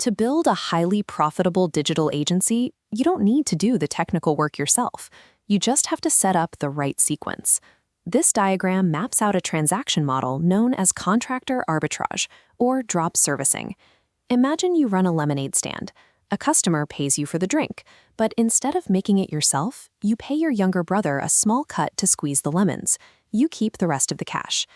To build a highly profitable digital agency, you don't need to do the technical work yourself. You just have to set up the right sequence. This diagram maps out a transaction model known as contractor arbitrage, or drop servicing. Imagine you run a lemonade stand. A customer pays you for the drink, but instead of making it yourself, you pay your younger brother a small cut to squeeze the lemons. You keep the rest of the cash.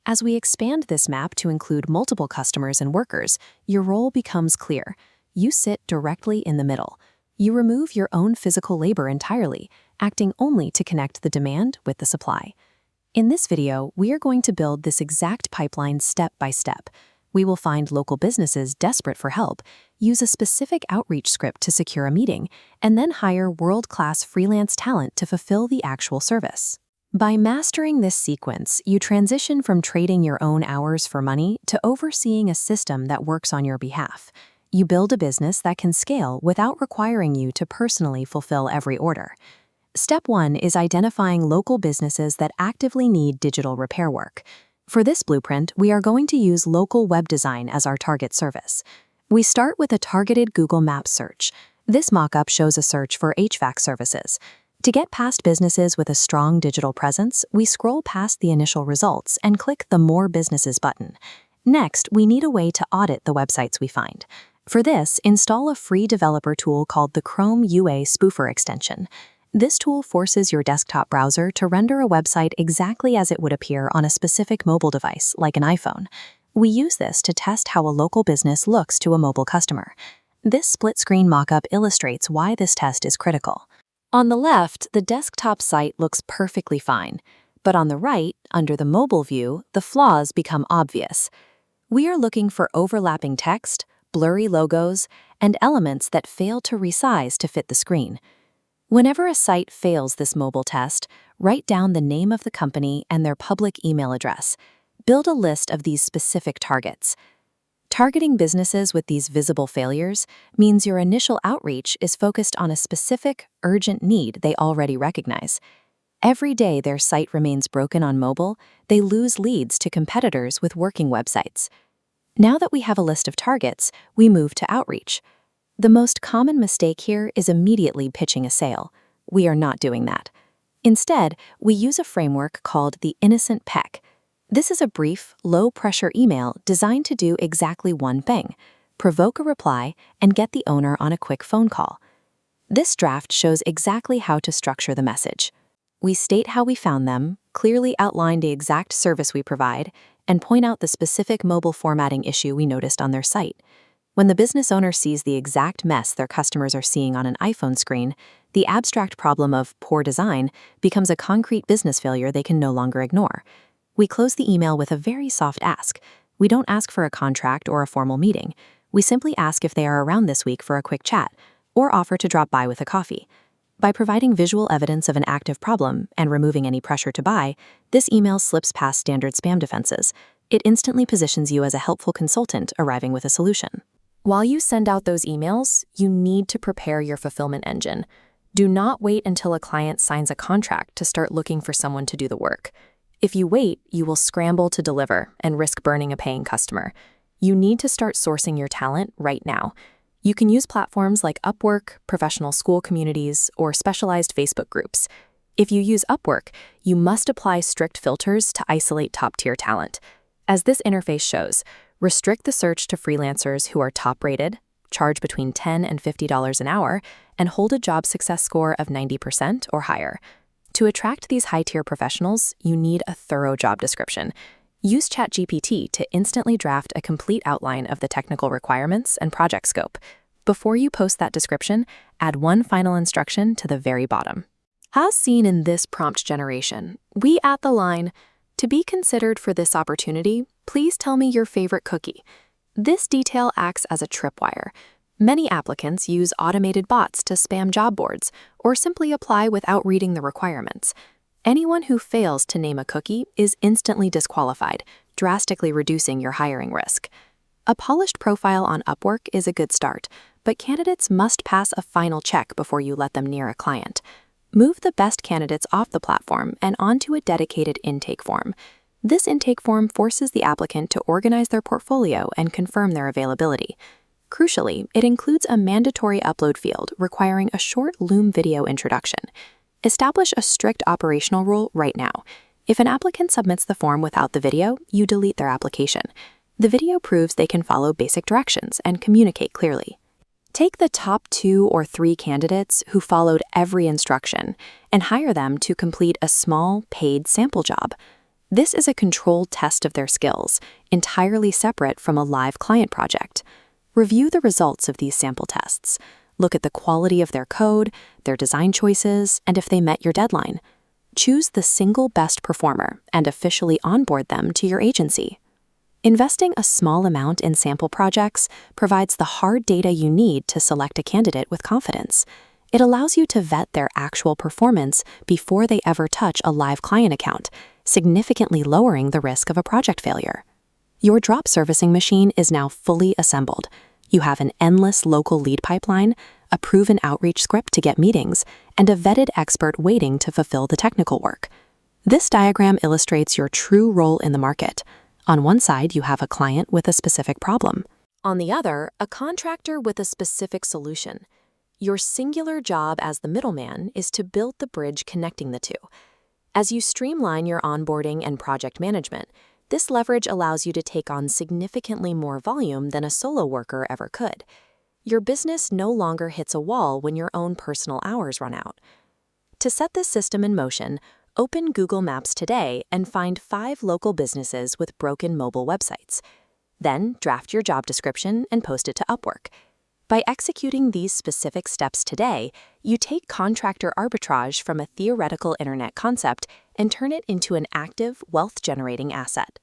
As we expand this map to include multiple customers and workers, your role becomes clear. You sit directly in the middle. You remove your own physical labor entirely, acting only to connect the demand with the supply. In this video, we are going to build this exact pipeline step by step. We will find local businesses desperate for help, use a specific outreach script to secure a meeting, and then hire world-class freelance talent to fulfill the actual service. By mastering this sequence, you transition from trading your own hours for money to overseeing a system that works on your behalf. You build a business that can scale without requiring you to personally fulfill every order. Step 1 is identifying local businesses that actively need digital repair work. For this blueprint, we are going to use local web design as our target service. We start with a targeted Google Maps search. This mockup shows a search for HVAC services. To get past businesses with a strong digital presence, we scroll past the initial results and click the More Businesses button. Next, we need a way to audit the websites we find. For this, install a free developer tool called the Chrome UA Spoofer extension. This tool forces your desktop browser to render a website exactly as it would appear on a specific mobile device, like an iPhone. We use this to test how a local business looks to a mobile customer. This split-screen mockup illustrates why this test is critical. On the left, the desktop site looks perfectly fine, but on the right, under the mobile view, the flaws become obvious. We are looking for overlapping text, blurry logos, and elements that fail to resize to fit the screen. Whenever a site fails this mobile test, write down the name of the company and their public email address. Build a list of these specific targets. Targeting businesses with these visible failures means your initial outreach is focused on a specific, urgent need they already recognize. Every day their site remains broken on mobile, they lose leads to competitors with working websites. Now that we have a list of targets, we move to outreach. The most common mistake here is immediately pitching a sale. We are not doing that. Instead, we use a framework called the Innocent Peck. This is a brief, low-pressure email designed to do exactly one thing: provoke a reply and get the owner on a quick phone call. This draft shows exactly how to structure the message. We state how we found them, clearly outline the exact service we provide, and point out the specific mobile formatting issue we noticed on their site. When the business owner sees the exact mess their customers are seeing on an iPhone screen, the abstract problem of poor design becomes a concrete business failure they can no longer ignore. We close the email with a very soft ask. We don't ask for a contract or a formal meeting. We simply ask if they are around this week for a quick chat, or offer to drop by with a coffee. By providing visual evidence of an active problem and removing any pressure to buy, this email slips past standard spam defenses. It instantly positions you as a helpful consultant arriving with a solution. While you send out those emails, you need to prepare your fulfillment engine. Do not wait until a client signs a contract to start looking for someone to do the work. If you wait, you will scramble to deliver and risk burning a paying customer. You need to start sourcing your talent right now. You can use platforms like Upwork, professional school communities, or specialized Facebook groups. If you use Upwork, you must apply strict filters to isolate top-tier talent. As this interface shows, restrict the search to freelancers who are top-rated, charge between $10 and $50 an hour, and hold a job success score of 90% or higher. To attract these high-tier professionals, you need a thorough job description. Use ChatGPT to instantly draft a complete outline of the technical requirements and project scope. Before you post that description, add one final instruction to the very bottom. As seen in this prompt generation, we add the line, "To be considered for this opportunity, please tell me your favorite cookie." This detail acts as a tripwire. Many applicants use automated bots to spam job boards or simply apply without reading the requirements. Anyone who fails to name a cookie is instantly disqualified, drastically reducing your hiring risk. A polished profile on Upwork is a good start, but candidates must pass a final check before you let them near a client. Move the best candidates off the platform and onto a dedicated intake form. This intake form forces the applicant to organize their portfolio and confirm their availability. Crucially, it includes a mandatory upload field requiring a short Loom video introduction. Establish a strict operational rule right now. If an applicant submits the form without the video, you delete their application. The video proves they can follow basic directions and communicate clearly. Take the top 2 or 3 candidates who followed every instruction and hire them to complete a small, paid sample job. This is a controlled test of their skills, entirely separate from a live client project. Review the results of these sample tests. Look at the quality of their code, their design choices, and if they met your deadline. Choose the single best performer and officially onboard them to your agency. Investing a small amount in sample projects provides the hard data you need to select a candidate with confidence. It allows you to vet their actual performance before they ever touch a live client account, significantly lowering the risk of a project failure. Your drop servicing machine is now fully assembled. You have an endless local lead pipeline, a proven outreach script to get meetings, and a vetted expert waiting to fulfill the technical work. This diagram illustrates your true role in the market. On one side, you have a client with a specific problem. On the other, a contractor with a specific solution. Your singular job as the middleman is to build the bridge connecting the two. As you streamline your onboarding and project management, this leverage allows you to take on significantly more volume than a solo worker ever could. Your business no longer hits a wall when your own personal hours run out. To set this system in motion, open Google Maps today and find 5 local businesses with broken mobile websites. Then draft your job description and post it to Upwork. By executing these specific steps today, you take contractor arbitrage from a theoretical internet concept and turn it into an active, wealth-generating asset.